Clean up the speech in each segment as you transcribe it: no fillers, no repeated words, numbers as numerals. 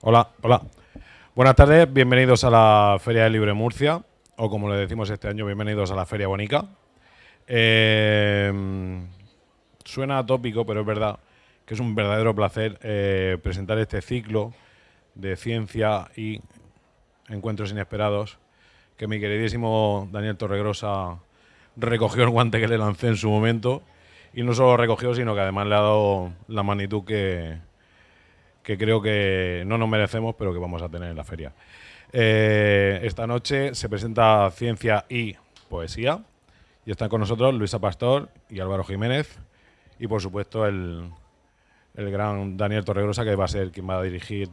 Hola, hola. Buenas tardes, bienvenidos a la Feria del Libro de Murcia, o como le decimos este año, bienvenidos a la Feria Bonica. Suena atópico, pero es verdad que es un verdadero placer presentar este ciclo de ciencia y encuentros inesperados que mi queridísimo Daniel Torregrosa recogió el guante que le lancé en su momento, y no solo lo recogió, sino que además le ha dado la magnitud que creo que no nos merecemos, pero que vamos a tener en la feria. Esta noche se presenta Ciencia y Poesía, y están con nosotros Luisa Pastor y Álvaro Jiménez, y por supuesto el gran Daniel Torregrosa, que va a ser quien va a dirigir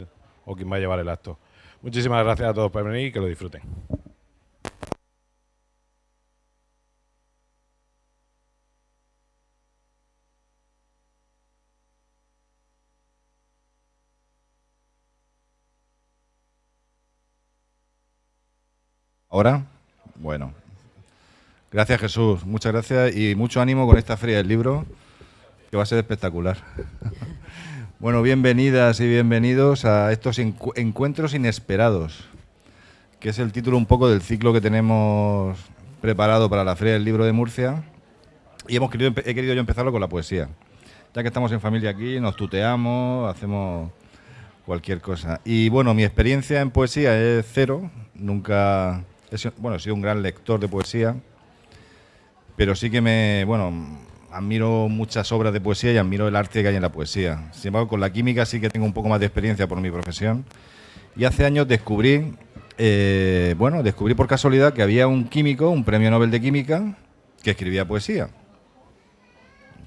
o quien va a llevar el acto. Muchísimas gracias a todos por venir y que lo disfruten. ¿Ahora? Bueno. Gracias, Jesús. Muchas gracias y mucho ánimo con esta Feria del Libro, que va a ser espectacular. Bueno, bienvenidas y bienvenidos a estos encuentros inesperados, que es el título un poco del ciclo que tenemos preparado para la Feria del Libro de Murcia. Y he querido yo empezarlo con la poesía. Ya que estamos en familia aquí, nos tuteamos, hacemos cualquier cosa. Y bueno, mi experiencia en poesía es cero. Nunca... he sido un gran lector de poesía, pero sí que admiro muchas obras de poesía y admiro el arte que hay en la poesía. Sin embargo, con la química sí que tengo un poco más de experiencia por mi profesión. Y hace años descubrí por casualidad que había un químico, un premio Nobel de Química, que escribía poesía.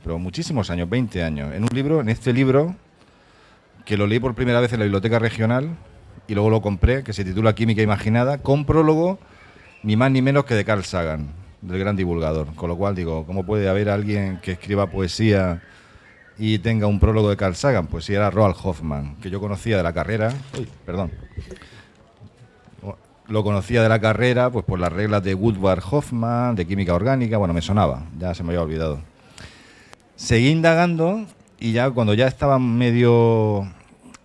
Pero muchísimos años, 20 años. En este libro, que lo leí por primera vez en la biblioteca regional y luego lo compré, que se titula Química Imaginada, con prólogo ni más ni menos que de Carl Sagan, del gran divulgador. Con lo cual digo, ¿cómo puede haber alguien que escriba poesía y tenga un prólogo de Carl Sagan? Pues sí, era Roald Hoffman, que yo conocía de la carrera. Lo conocía de la carrera, pues por las reglas de Woodward Hoffman, de química orgánica. Bueno, me sonaba, ya se me había olvidado. Seguí indagando y ya cuando ya estaba medio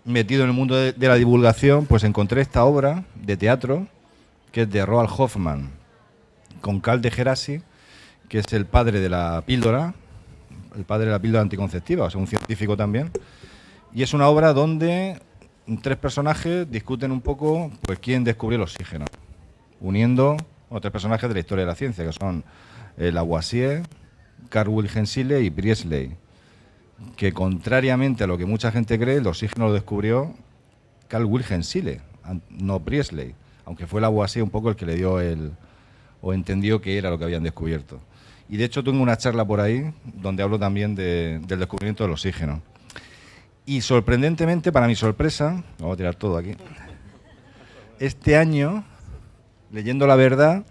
metido en el mundo de la divulgación, pues encontré esta obra de teatro, que es de Roald Hoffman, con Carl de Gerasi, que es el padre de la píldora anticonceptiva, o sea, un científico también. Y es una obra donde tres personajes discuten un poco pues quién descubrió el oxígeno, uniendo a tres personajes de la historia de la ciencia, que son Lavoisier, Carl Wilhelm Scheele y Priestley, que contrariamente a lo que mucha gente cree, el oxígeno lo descubrió Carl Wilhelm Scheele, no Priestley, aunque fue Lavoisier un poco el que le dio o entendió que era lo que habían descubierto. Y de hecho tengo una charla por ahí donde hablo también del descubrimiento del oxígeno. Y sorprendentemente, para mi sorpresa, vamos a tirar todo aquí, este año, leyendo La Verdad,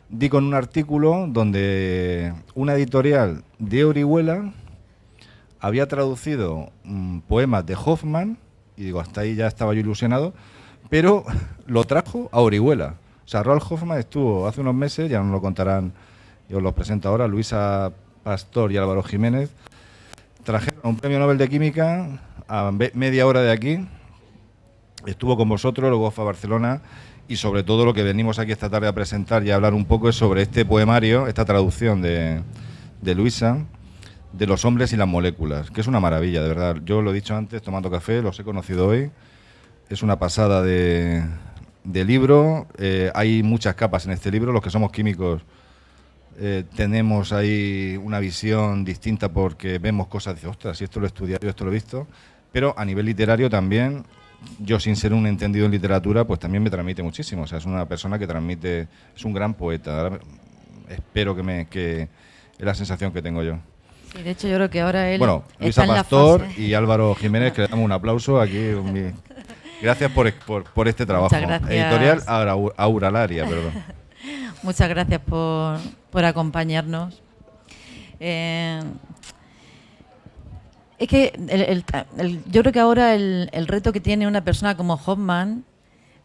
di con un artículo donde una editorial de Orihuela había traducido poemas de Hoffman, y digo, hasta ahí ya estaba yo ilusionado, pero lo trajo a Orihuela. O sea, Roald Hoffman estuvo hace unos meses, ya nos lo contarán, yo os lo presento ahora, Luisa Pastor y Álvaro Jiménez, trajeron un premio Nobel de Química a media hora de aquí, estuvo con vosotros, luego fue a Barcelona, y sobre todo lo que venimos aquí esta tarde a presentar y a hablar un poco es sobre este poemario, esta traducción de Luisa, de los hombres y las moléculas, que es una maravilla, de verdad. Yo lo he dicho antes, tomando café, los he conocido hoy. Es una pasada de libro. Hay muchas capas en este libro. Los que somos químicos tenemos ahí una visión distinta porque vemos cosas, dice, ostras, si esto lo he estudiado, esto lo he visto. Pero a nivel literario también, yo sin ser un entendido en literatura, pues también me transmite muchísimo. O sea, es una persona que transmite, es un gran poeta. Ahora, espero que es la sensación que tengo yo. Sí, de hecho yo creo que ahora él Luisa está en Pastor la fase. y Álvaro Jiménez, que le damos un aplauso aquí. Gracias por este trabajo. Muchas gracias. Editorial Auralaria, perdón. Muchas gracias por acompañarnos. Es que yo creo que ahora el reto que tiene una persona como Hoffman,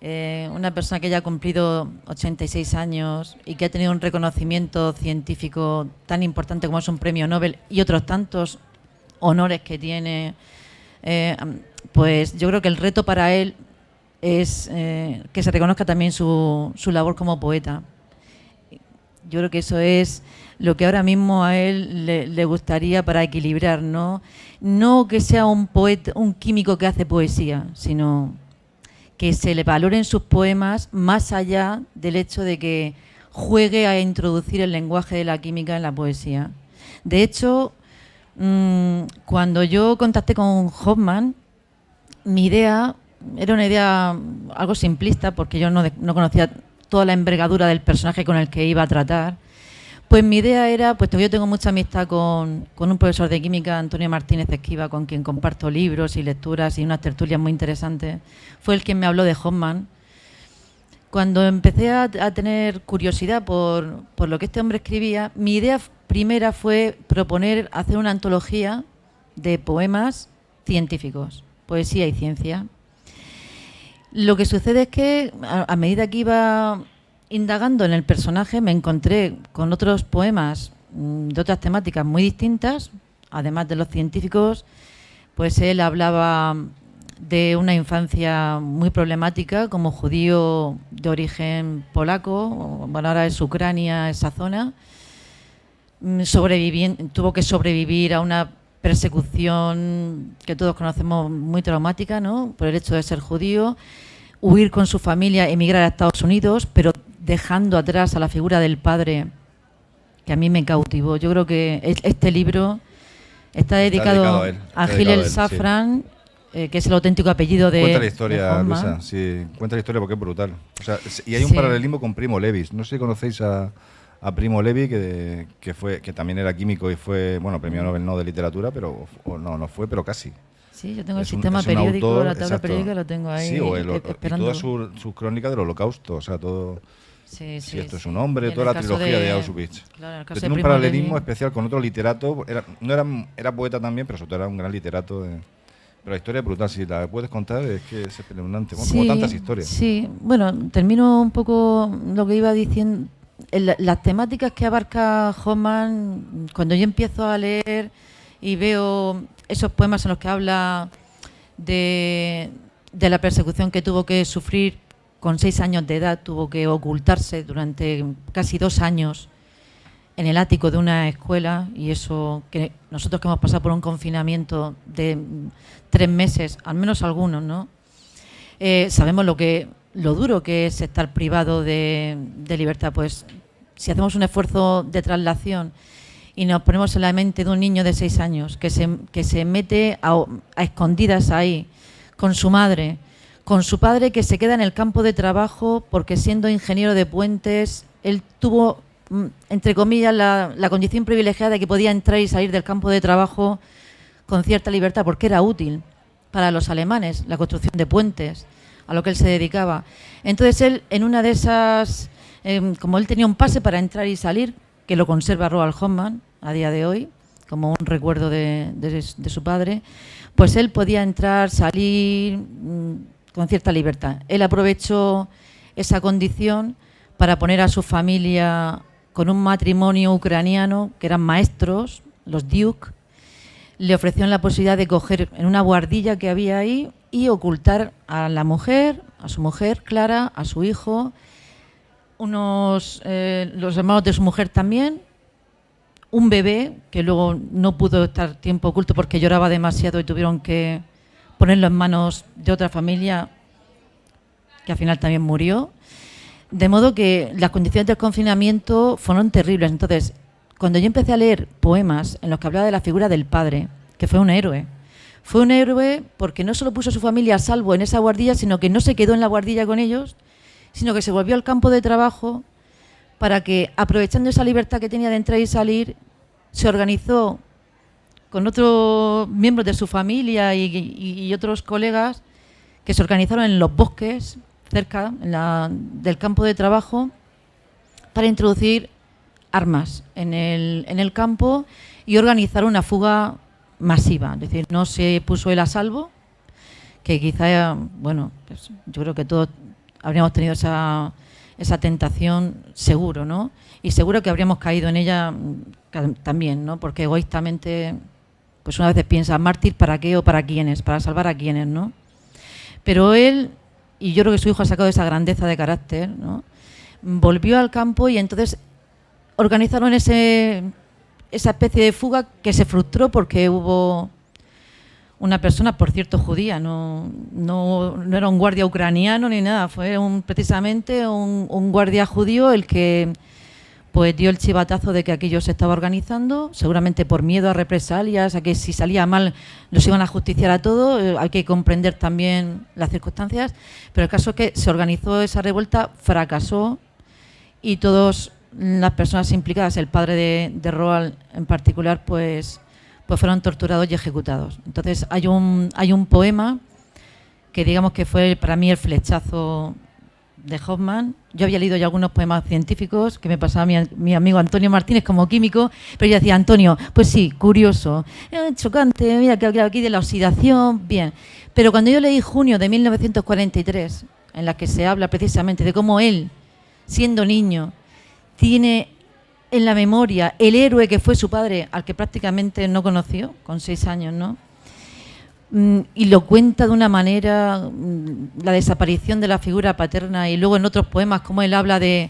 una persona que ya ha cumplido 86 años y que ha tenido un reconocimiento científico tan importante como es un premio Nobel y otros tantos honores que tiene, pues yo creo que el reto para él es que se reconozca también su labor como poeta. Yo creo que eso es lo que ahora mismo a él le gustaría para equilibrar, ¿no? No que sea un poeta, un químico que hace poesía, sino que se le valoren sus poemas más allá del hecho de que juegue a introducir el lenguaje de la química en la poesía. De hecho, cuando yo contacté con Hoffmann, mi idea era una idea algo simplista, porque yo no conocía toda la envergadura del personaje con el que iba a tratar. Pues mi idea era, puesto que yo tengo mucha amistad con un profesor de química, Antonio Martínez Esquiva, con quien comparto libros y lecturas y unas tertulias muy interesantes, fue el quien me habló de Hoffmann. Cuando empecé a tener curiosidad por lo que este hombre escribía, mi idea primera fue proponer hacer una antología de poemas científicos, poesía y ciencia. Lo que sucede es que a medida que iba indagando en el personaje me encontré con otros poemas de otras temáticas muy distintas, además de los científicos. Pues él hablaba de una infancia muy problemática como judío de origen polaco, bueno, ahora es Ucrania, esa zona. Tuvo que sobrevivir a una persecución que todos conocemos muy traumática, ¿no?, por el hecho de ser judío, huir con su familia, emigrar a Estados Unidos, pero dejando atrás a la figura del padre, que a mí me cautivó. Yo creo que este libro está dedicado a Hillel Safran, que es el auténtico apellido de Cuenta la historia, de Luisa, sí, cuenta la historia porque es brutal. O sea, y hay un paralelismo con Primo Levi. No sé si conocéis a Primo Levi, que también era químico y fue, bueno, premio Nobel no de literatura, pero no fue, pero casi. Sí, yo tengo el sistema periódico, autor, la tabla periódica, lo tengo ahí. Sí, esperando. Y toda su crónica del Holocausto, o sea, todo. Sí, esto es un hombre, toda la trilogía de Auschwitz. Claro, tiene un paralelismo especial con otro literato. Era poeta también, pero sobre todo era un gran literato. Pero la historia es brutal, si la puedes contar es que es espeluznante, como tantas historias. Sí, bueno, termino un poco lo que iba diciendo. Las temáticas que abarca Hoffmann, cuando yo empiezo a leer y veo esos poemas en los que habla de la persecución que tuvo que sufrir con 6 años de edad, tuvo que ocultarse durante casi 2 años en el ático de una escuela, y eso que nosotros que hemos pasado por un confinamiento de 3 meses, al menos algunos, ¿no? Sabemos lo duro que es estar privado de libertad. Pues si hacemos un esfuerzo de traslación y nos ponemos en la mente de un niño de 6 años que se mete a escondidas ahí con su madre, con su padre, que se queda en el campo de trabajo porque, siendo ingeniero de puentes, él tuvo, entre comillas, la condición privilegiada de que podía entrar y salir del campo de trabajo con cierta libertad, porque era útil para los alemanes la construcción de puentes, a lo que él se dedicaba. Entonces él, en una de esas, como él tenía un pase para entrar y salir, que lo conserva Roald Hoffmann a día de hoy, como un recuerdo de su padre, pues él podía entrar, salir con cierta libertad. Él aprovechó esa condición para poner a su familia con un matrimonio ucraniano, que eran maestros, los Duke. Le ofrecieron la posibilidad de coger en una guardilla que había ahí y ocultar a la mujer, a su mujer Clara, a su hijo, los hermanos de su mujer también, un bebé que luego no pudo estar tiempo oculto porque lloraba demasiado y tuvieron que ponerlo en manos de otra familia que al final también murió. De modo que las condiciones del confinamiento fueron terribles. Entonces, cuando yo empecé a leer poemas en los que hablaba de la figura del padre, que fue un héroe porque no solo puso a su familia a salvo en esa guardilla, sino que no se quedó en la guardilla con ellos, sino que se volvió al campo de trabajo para que, aprovechando esa libertad que tenía de entrar y salir, se organizó con otros miembros de su familia y otros colegas, que se organizaron en los bosques cerca del campo de trabajo para introducir armas en el campo y organizar una fuga masiva. Es decir, no se puso él a salvo, que quizá, bueno, pues yo creo que todos habríamos tenido esa tentación, seguro, ¿no? Y seguro que habríamos caído en ella también, ¿no? Porque egoístamente, pues una vez piensa, ¿mártir para qué o para quiénes? Para salvar a quiénes, ¿no? Pero él y yo creo que su hijo ha sacado esa grandeza de carácter, ¿no? Volvió al campo y entonces organizaron esa especie de fuga que se frustró porque hubo una persona, por cierto, judía, no era un guardia ucraniano ni nada, fue precisamente un guardia judío el que pues dio el chivatazo de que aquello se estaba organizando, seguramente por miedo a represalias, a que si salía mal los iban a justiciar a todos, hay que comprender también las circunstancias, pero el caso es que se organizó esa revuelta, fracasó y todas las personas implicadas, el padre de Roald en particular, pues fueron torturados y ejecutados. Entonces hay un poema que digamos que fue para mí el flechazo de Hoffmann. Yo había leído ya algunos poemas científicos que me pasaba mi amigo Antonio Martínez como químico, pero yo decía, Antonio, pues sí, curioso, chocante, mira que aquí de la oxidación, bien. Pero cuando yo leí Junio de 1943, en la que se habla precisamente de cómo él, siendo niño, tiene en la memoria el héroe que fue su padre, al que prácticamente no conoció, con 6 años, ¿no? Y lo cuenta de una manera, la desaparición de la figura paterna, y luego en otros poemas como él habla de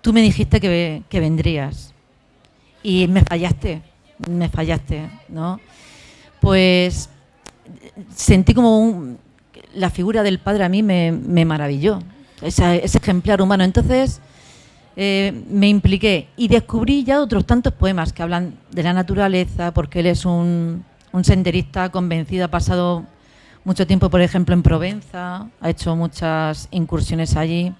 tú me dijiste que vendrías y me fallaste, ¿no? Pues sentí como la figura del padre a mí me maravilló, ese ejemplar humano. Entonces me impliqué y descubrí ya otros tantos poemas que hablan de la naturaleza, porque él es un senderista convencido, ha pasado mucho tiempo, por ejemplo, en Provenza, ha hecho muchas incursiones allí,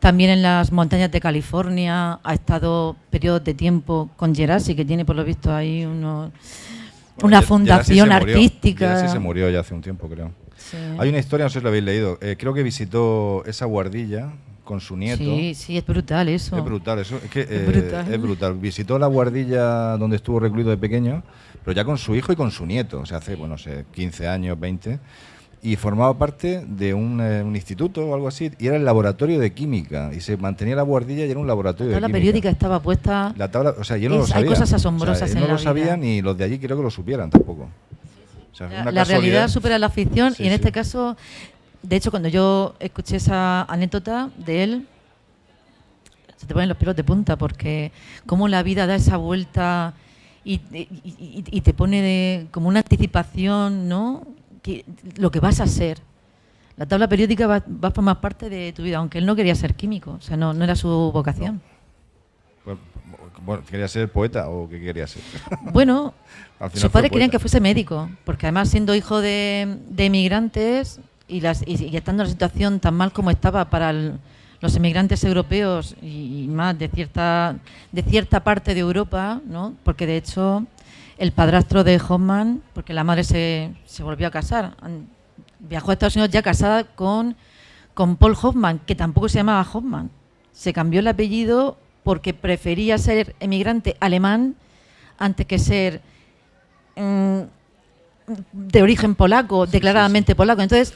también en las montañas de California, ha estado periodos de tiempo con Gerasi, que tiene por lo visto ahí una fundación artística. Gerasi se murió ya hace un tiempo, creo. Sí. Hay una historia, no sé si lo habéis leído, creo que visitó esa guardilla con su nieto. Sí, es brutal eso. Es brutal eso, es brutal. Visitó la guardilla donde estuvo recluido de pequeño, pero ya con su hijo y con su nieto, o sea, hace, bueno, no sé, 15 años, 20, y formaba parte de un instituto o algo así, y era el laboratorio de química, y se mantenía la guardilla y era un laboratorio de química. La tabla periódica estaba puesta... La tabla, o sea, yo no lo sabía. Hay cosas asombrosas en la vida. No lo sabían y los de allí creo que lo supieran tampoco. O sea, la realidad supera la ficción, y en este caso... De hecho, cuando yo escuché esa anécdota de él, se te ponen los pelos de punta, porque cómo la vida da esa vuelta y te pone como una anticipación, ¿no? Lo que vas a ser. La tabla periódica va a formar parte de tu vida, aunque él no quería ser químico, o sea, no era su vocación. No. Bueno, ¿quería ser poeta o qué quería ser? Bueno, sus padres querían que fuese médico, porque además siendo hijo de emigrantes... Y estando en la situación tan mal como estaba para los emigrantes europeos y más de cierta parte de Europa, ¿no? Porque de hecho el padrastro de Hoffmann, porque la madre se volvió a casar, viajó a Estados Unidos ya casada con Paul Hoffmann, que tampoco se llamaba Hoffmann, se cambió el apellido porque prefería ser emigrante alemán antes que ser de origen polaco, declaradamente polaco. Entonces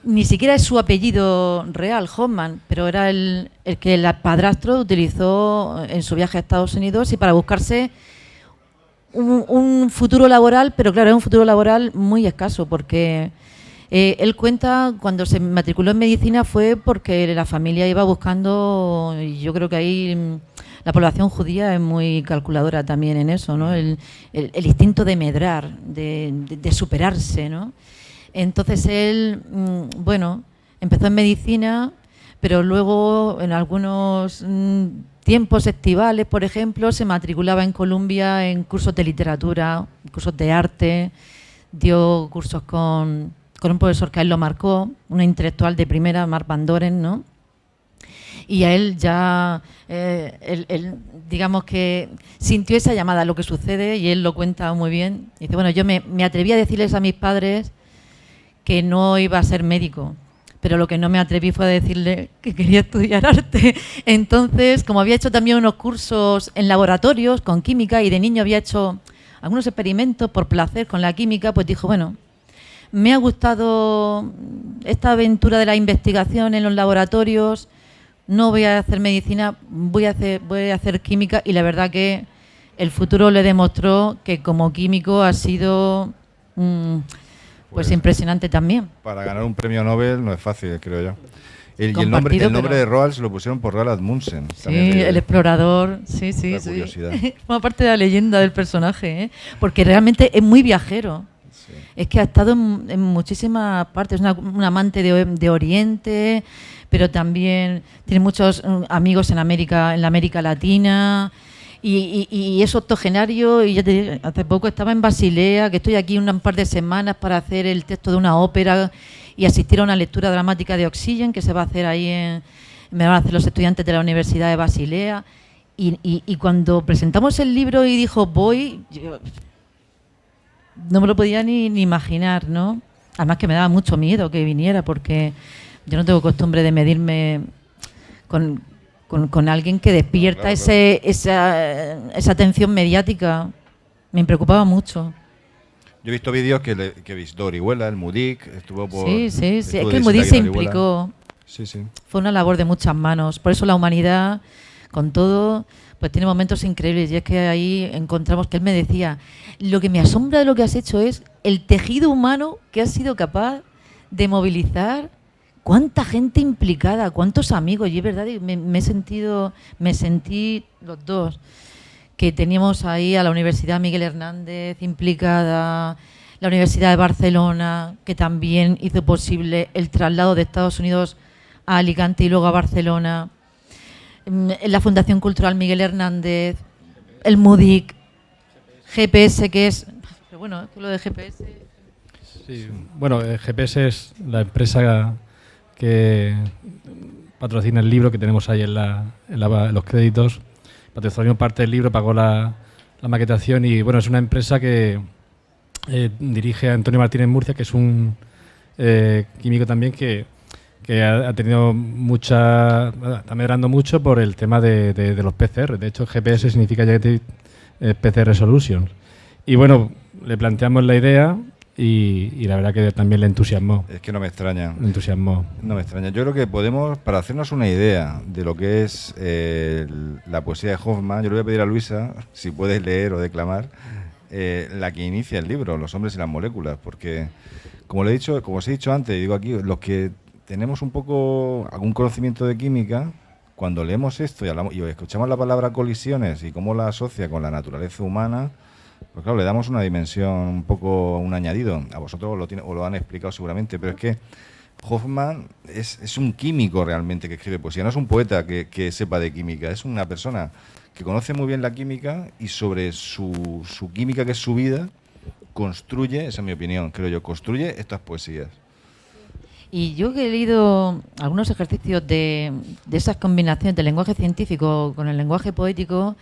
ni siquiera es su apellido real, Hoffmann, pero era el que el padrastro utilizó en su viaje a Estados Unidos y para buscarse un futuro laboral, pero claro, es un futuro laboral muy escaso, porque él cuenta cuando se matriculó en medicina fue porque la familia iba buscando, y yo creo que ahí la población judía es muy calculadora también en eso, ¿no? El instinto de medrar, de superarse, ¿no? Entonces él, empezó en medicina, pero luego en algunos tiempos estivales, por ejemplo, se matriculaba en Columbia en cursos de literatura, cursos de arte, dio cursos con un profesor que a él lo marcó, un intelectual de primera, Mark Van Doren, ¿no? Y a él ya, él, digamos que sintió esa llamada, lo que sucede, y él lo cuenta muy bien. Dice, bueno, yo me atreví a decirles a mis padres que no iba a ser médico, pero lo que no me atreví fue a decirle que quería estudiar arte. Entonces, como había hecho también unos cursos en laboratorios con química y de niño había hecho algunos experimentos por placer con la química, pues dijo, bueno, me ha gustado esta aventura de la investigación en los laboratorios, no voy a hacer medicina, voy a hacer química, y la verdad que el futuro le demostró que como químico ha sido Pues impresionante también. Para ganar un premio Nobel no es fácil, creo yo. Y el Compartido, nombre de Roald se lo pusieron por Roald Amundsen. Sí, el explorador, sí. La curiosidad. Forma parte de la leyenda del personaje, ¿eh? Porque realmente es muy viajero. Sí. Es que ha estado en muchísimas partes, es un amante de Oriente, pero también tiene muchos amigos en la América Latina, y es octogenario, y ya te digo, hace poco estaba en Basilea, que estoy aquí un par de semanas para hacer el texto de una ópera y asistir a una lectura dramática de Oxygen que se va a hacer me van a hacer los estudiantes de la Universidad de Basilea, y cuando presentamos el libro y dijo voy, yo no me lo podía ni imaginar, ¿no? Además que me daba mucho miedo que viniera, porque yo no tengo costumbre de medirme con alguien que despierta Claro. esa atención mediática. Me preocupaba mucho. Yo he visto vídeos que visitó Orihuela, el MUDIC, estuvo por... Sí, es que estuvo el de MUDI visita se aquí en Orihuela. implicó. Sí, sí. Fue una labor de muchas manos. Por eso la humanidad, con todo, pues tiene momentos increíbles. Y es que ahí encontramos que él me decía, lo que me asombra de lo que has hecho es el tejido humano que has sido capaz de movilizar. Cuánta gente implicada, cuántos amigos. Y es verdad, me sentí los dos, que teníamos ahí a la Universidad Miguel Hernández implicada, la Universidad de Barcelona, que también hizo posible el traslado de Estados Unidos a Alicante y luego a Barcelona, la Fundación Cultural Miguel Hernández, el MUDIC, GPS, que es... Pero bueno, lo de GPS... Sí, bueno, GPS es la empresa que patrocina el libro que tenemos ahí en los créditos. Patrocinó parte del libro, pagó la maquetación, y bueno, es una empresa que dirige a Antonio Martínez Murcia, que es un químico también que ha tenido está mejorando mucho por el tema de los PCR. De hecho, GPS significa Genetic PCR Solutions. Y bueno, le planteamos la idea y la verdad que también le entusiasmó. Es que no me extraña. Le entusiasmó. No me extraña. Yo creo que podemos, para hacernos una idea de lo que es la poesía de Hoffmann, yo le voy a pedir a Luisa, si puedes leer o declamar, la que inicia el libro, Los hombres y las moléculas, porque, como os he dicho antes, digo aquí, los que tenemos un poco algún conocimiento de química, cuando leemos esto y escuchamos la palabra colisiones y cómo la asocia con la naturaleza humana, pues claro, le damos una dimensión, un poco un añadido. A vosotros os lo han explicado seguramente, pero es que Hoffmann es un químico realmente que escribe poesía, no es un poeta que sepa de química, es una persona que conoce muy bien la química y sobre su química, que es su vida, construye, esa es mi opinión, creo yo, construye estas poesías. Y yo que he leído algunos ejercicios de esas combinaciones del lenguaje científico con el lenguaje poético,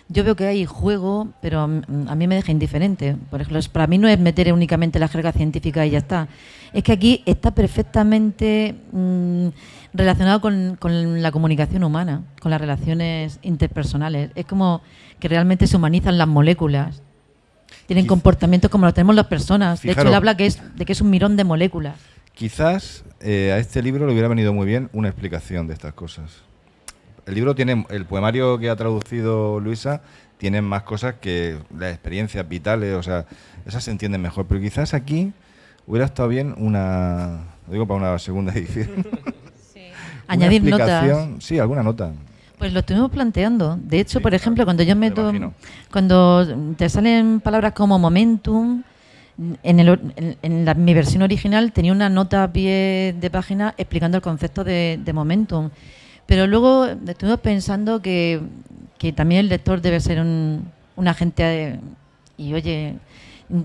yo veo que hay juego, pero a mí me deja indiferente. Por ejemplo, para mí no es meter únicamente la jerga científica y ya está. Es que aquí está perfectamente relacionado con la comunicación humana, con las relaciones interpersonales. Es como que realmente se humanizan las moléculas. Tienen comportamientos como los tenemos las personas. De hecho, él habla de que es un mirón de moléculas. Quizás a este libro le hubiera venido muy bien una explicación de estas cosas. El libro tiene, el poemario que ha traducido Luisa, tiene más cosas que las experiencias vitales, o sea, esas se entienden mejor. Pero quizás aquí hubiera estado bien lo digo para una segunda edición. Sí. Añadir notas. Sí, alguna nota. Pues lo estuvimos planteando. De hecho, Sí, por ejemplo, claro, cuando te salen palabras como momentum, mi versión original tenía una nota a pie de página explicando el concepto de momentum. Pero luego estuvimos pensando que también el lector debe ser un agente y oye,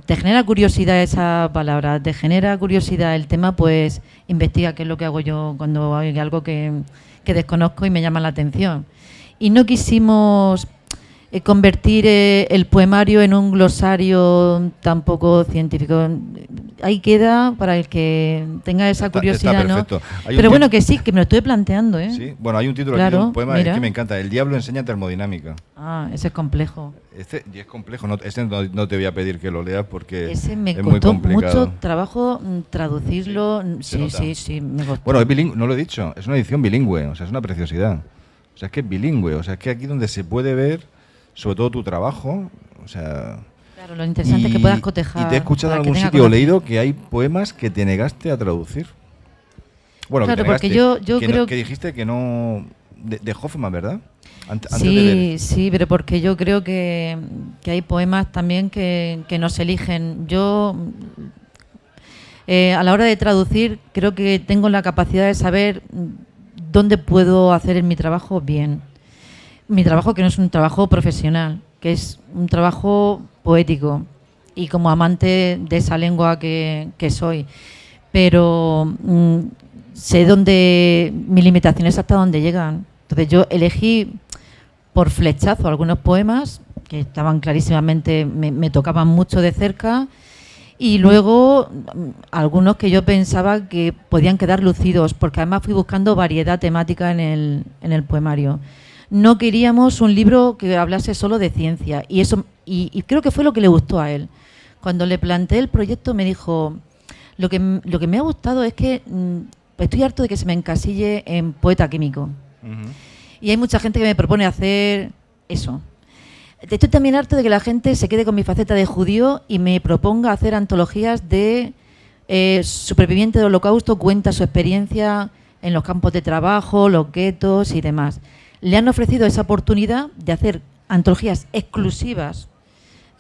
te genera curiosidad esa palabra, te genera curiosidad el tema, pues investiga, qué es lo que hago yo cuando hay algo que desconozco y me llama la atención. Y no quisimos convertir el poemario en un glosario tampoco científico. Ahí queda para el que tenga esa curiosidad, está ¿no? Pero bueno, que sí, que me lo estoy planteando, ¿eh? Sí, bueno, hay un título Claro, aquí de un poema mira. que me encanta. El diablo enseña termodinámica. Ah, ese es complejo. Y es complejo, no te voy a pedir que lo leas porque Ese me es muy costó complicado. mucho trabajo traducirlo. Sí, me costó. Bueno, es bilingüe, no lo he dicho, es una edición bilingüe, o sea, es una preciosidad. O sea, es que es bilingüe, o sea, es que aquí donde se puede ver, sobre todo tu trabajo, o sea... Claro, lo interesante es que puedas cotejar. Y te he escuchado en para que algún tenga sitio o conocimiento. leído que hay poemas que te negaste a traducir. Bueno, Claro, que te porque negaste, yo creo que dijiste que no... De Hoffman, ¿verdad? Antes de leer. Sí, pero porque yo creo que hay poemas también que nos eligen. Yo, a la hora de traducir, creo que tengo la capacidad de saber dónde puedo hacer mi trabajo bien. Mi trabajo que no es un trabajo profesional, que es un trabajo poético y como amante de esa lengua que soy. Pero sé dónde mis limitaciones hasta dónde llegan. Entonces yo elegí por flechazo algunos poemas que estaban clarísimamente, me tocaban mucho de cerca, y luego algunos que yo pensaba que podían quedar lucidos, porque además fui buscando variedad temática en el poemario. No queríamos un libro que hablase solo de ciencia, y eso y creo que fue lo que le gustó a él. Cuando le planteé el proyecto me dijo, lo que me ha gustado es que estoy harto de que se me encasille en poeta químico. Ujú. Y hay mucha gente que me propone hacer eso. Estoy también harto de que la gente se quede con mi faceta de judío y me proponga hacer antologías de superviviente del Holocausto, cuenta su experiencia en los campos de trabajo, los guetos y demás. Le han ofrecido esa oportunidad de hacer antologías exclusivas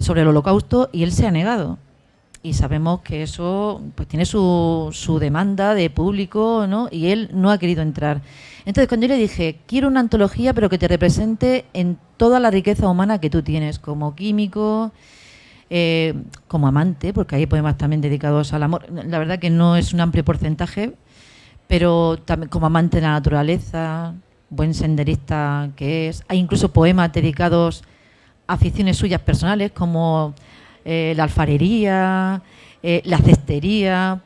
sobre el Holocausto y él se ha negado. Y sabemos que eso pues tiene su demanda de público, ¿no? Y él no ha querido entrar. Entonces, cuando yo le dije, quiero una antología, pero que te represente en toda la riqueza humana que tú tienes, como químico, como amante, porque hay poemas también dedicados al amor. La verdad que no es un amplio porcentaje, pero también como amante de la naturaleza, buen senderista que es. Hay incluso poemas dedicados a aficiones suyas personales, como la alfarería, la cestería.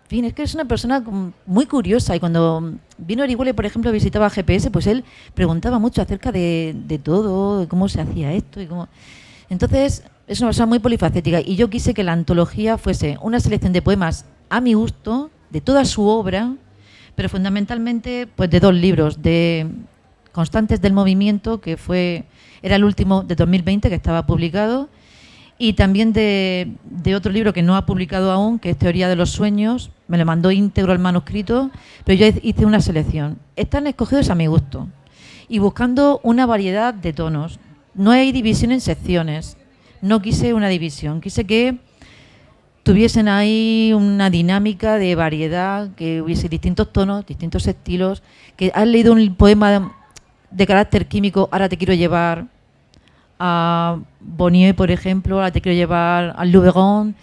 En fin, es que es una persona muy curiosa, y cuando vino a Orihuela, por ejemplo, visitaba GPS, pues él preguntaba mucho acerca de todo, de cómo se hacía esto y cómo... Entonces, es una persona muy polifacética, y yo quise que la antología fuese una selección de poemas a mi gusto, de toda su obra, pero fundamentalmente pues de dos libros, de Constantes del Movimiento, que era el último de 2020 que estaba publicado, y también de otro libro que no ha publicado aún, que es Teoría de los Sueños. Me lo mandó íntegro el manuscrito, pero yo hice una selección. Están escogidos a mi gusto y buscando una variedad de tonos. No hay división en secciones, no quise una división, quise que tuviesen ahí una dinámica de variedad, que hubiese distintos tonos, distintos estilos, que has leído un poema de carácter químico, ahora te quiero llevar a Bonnier, por ejemplo, ahora te quiero llevar al Louveron,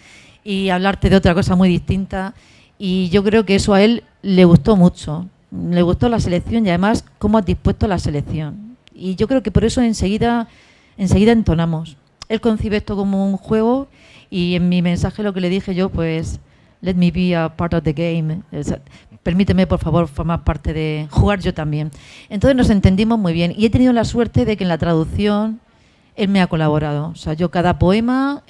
y hablarte de otra cosa muy distinta. Y yo creo que eso a él le gustó mucho, le gustó la selección, y además cómo has dispuesto la selección. Y yo creo que por eso enseguida entonamos. Él concibe esto como un juego, y en mi mensaje lo que le dije yo, pues, let me be a part of the game. O sea, permíteme, por favor, formar parte de jugar yo también. Entonces nos entendimos muy bien, y he tenido la suerte de que en la traducción él me ha colaborado. O sea, yo cada poema,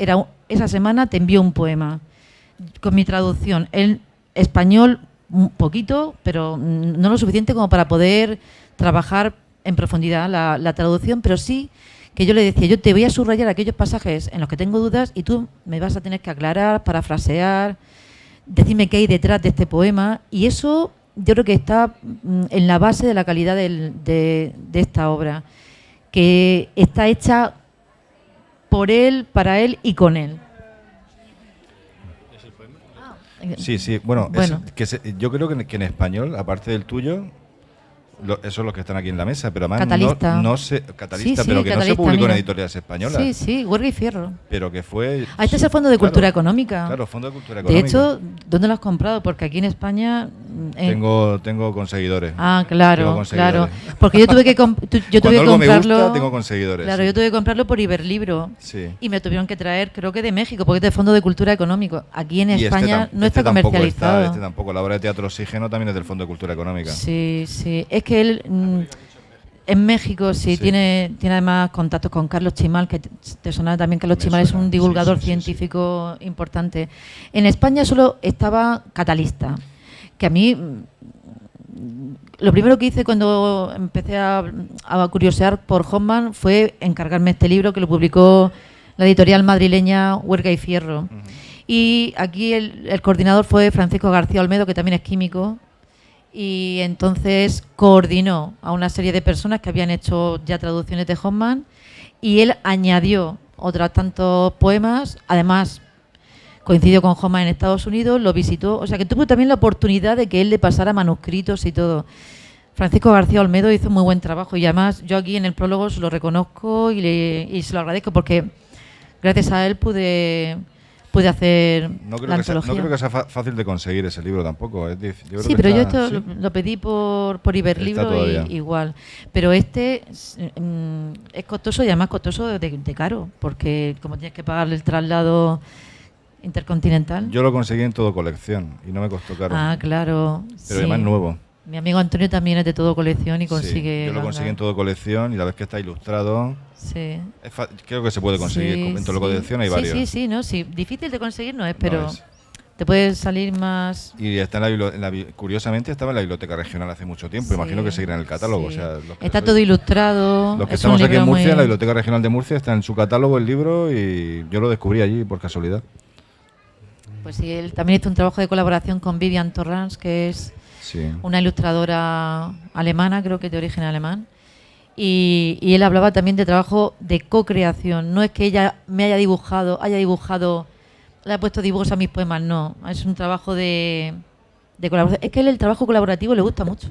esa semana te envío un poema con mi traducción. Él, español, un poquito, pero no lo suficiente como para poder trabajar en profundidad la traducción, pero sí que yo le decía, yo te voy a subrayar aquellos pasajes en los que tengo dudas, y tú me vas a tener que aclarar, parafrasear, decirme qué hay detrás de este poema. Y eso yo creo que está en la base de la calidad de esta obra, que está hecha por él, para él y con él. Sí, sí. Bueno, Bueno. Yo creo que en español, aparte del tuyo, esos son los que están aquí en la mesa, pero además Catalista. no se... Catalista, Sí, pero que no se Catalista, publicó en mira. editoriales españolas. Sí, sí, Huerga y Fierro. Pero que fue... Este es el Fondo de Claro, Cultura Económica. Claro, Fondo de Cultura De Económica. hecho, ¿dónde lo has comprado? Porque aquí en España... Tengo conseguidores. Ah, Tengo claro, conseguidores. claro. Porque yo tuve que Cuando algo me comprarlo... gusta, tengo conseguidores. Claro, sí. yo tuve que comprarlo por Iberlibro. Sí. Y me tuvieron que traer, creo que de México, porque es del Fondo de Cultura Económico. Aquí en Y España no está tampoco comercializado. Este tampoco. La obra de Teatro Oxígeno también es del Fondo de Cultura Económica. Sí, sí. Es que él en México sí. tiene además contactos con Carlos Chimal, que te sonaba también. Carlos Me Chimal es suena, un divulgador sí. científico importante. En España solo estaba Catalista, que a mí lo primero que hice cuando empecé a curiosear por Hoffman fue encargarme este libro, que lo publicó la editorial madrileña Huerga y Fierro. Y aquí el coordinador fue Francisco García Olmedo, que también es químico, y entonces coordinó a una serie de personas que habían hecho ya traducciones de Hoffmann, y él añadió otros tantos poemas. Además, coincidió con Hoffmann en Estados Unidos, lo visitó, o sea que tuvo también la oportunidad de que él le pasara manuscritos y todo. Francisco García Olmedo hizo muy buen trabajo, y además yo aquí en el prólogo se lo reconozco y se lo agradezco, porque gracias a él pude hacer la antología. No creo que sea fácil de conseguir ese libro tampoco. Sí, pero yo esto lo pedí por Iberlibro y igual. Pero este es costoso, y además costoso de caro, porque como tienes que pagarle el traslado intercontinental. Yo lo conseguí en Todo Colección y no me costó caro. Ah, claro. Pero sí. además nuevo. Mi amigo Antonio también es de Todo Colección y consigue... Sí, yo lo conseguí en Todo Colección, y la vez que está ilustrado... Sí. Creo que se puede conseguir. En Todo Colección hay varios. Sí. Difícil de conseguir no es, pero No es. te puede salir más... Y está curiosamente estaba en la Biblioteca Regional hace mucho tiempo. Sí, Imagino que seguirá en el catálogo. sí. O sea, Está todo ilustrado. Los que es estamos un aquí en libro Murcia, muy... la Biblioteca Regional de Murcia, está en su catálogo el libro, y yo lo descubrí allí por casualidad. Pues sí, él también hizo un trabajo de colaboración con Vivian Torrans, que es una ilustradora alemana, creo que de origen alemán. Y él hablaba también de trabajo de co-creación. No es que ella me haya dibujado, le haya puesto dibujos a mis poemas, no. Es un trabajo de colaboración. Es que él el trabajo colaborativo le gusta mucho.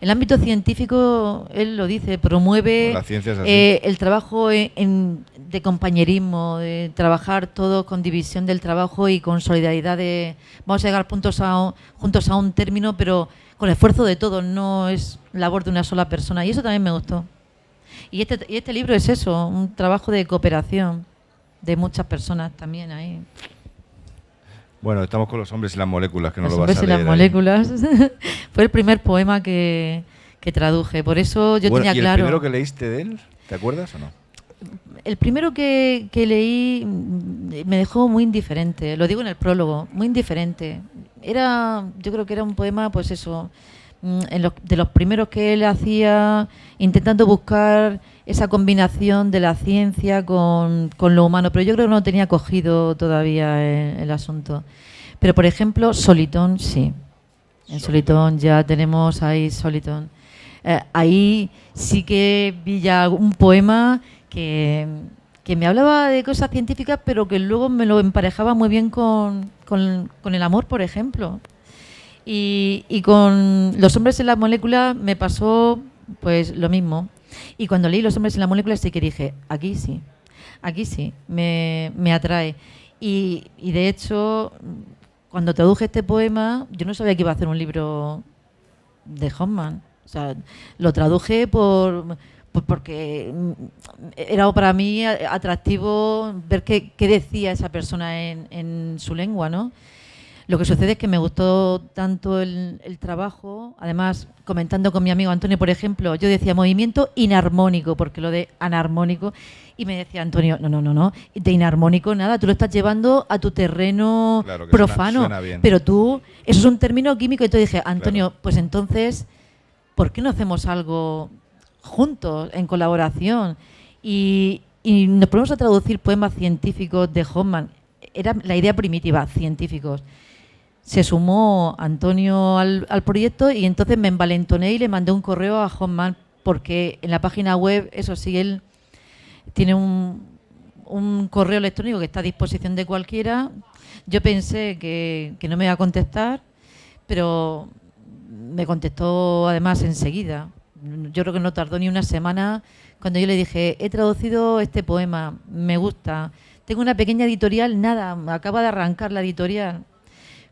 El ámbito científico, él lo dice, promueve La ciencia es así. el trabajo de compañerismo, de trabajar todos con división del trabajo y con solidaridad. Vamos a llegar juntos a un término, pero con esfuerzo de todos, no es labor de una sola persona. Y eso también me gustó. Y este libro es eso, un trabajo de cooperación de muchas personas también ahí. Bueno, estamos con Los hombres y las moléculas, que no Los lo vas a hombres y leer las ahí. moléculas. Fue el primer poema que traduje. Por eso yo tenía ¿Y claro... el primero que leíste de él, te acuerdas o no? El primero que leí me dejó muy indiferente. Lo digo en el prólogo, muy indiferente. Yo creo que era un poema, pues eso, de los primeros que él hacía, intentando buscar esa combinación de la ciencia con lo humano, pero yo creo que no tenía cogido todavía el asunto. Pero, por ejemplo, Solitón, sí. En Solitón ya tenemos ahí Solitón. Ahí sí que vi ya un poema que me hablaba de cosas científicas, pero que luego me lo emparejaba muy bien con el amor, por ejemplo. Y con Los hombres en las moléculas me pasó pues lo mismo. Y cuando leí Los hombres en las moléculas sí que dije, aquí sí, me atrae. Y de hecho, cuando traduje este poema, yo no sabía que iba a hacer un libro de Hoffmann. O sea, lo traduje porque era para mí atractivo ver qué decía esa persona en su lengua, ¿no? Lo que sucede es que me gustó tanto el trabajo, además comentando con mi amigo Antonio, por ejemplo, yo decía movimiento inarmónico, porque lo de anarmónico, y me decía Antonio, no, de inarmónico nada, tú lo estás llevando a tu terreno Claro, que profano, suena bien. pero tú, eso es un término químico, y entonces dije, Antonio, Claro. pues entonces, ¿por qué no hacemos algo juntos, en colaboración? Y nos ponemos a traducir poemas científicos de Hoffmann. Era la idea primitiva, científicos. Se sumó Antonio al proyecto, y entonces me envalentoné y le mandé un correo a Hoffmann, porque en la página web, eso sí, él tiene un correo electrónico que está a disposición de cualquiera. Yo pensé que no me iba a contestar, pero me contestó además enseguida. Yo creo que no tardó ni una semana cuando yo le dije, he traducido este poema, me gusta, tengo una pequeña editorial, nada, acaba de arrancar la editorial,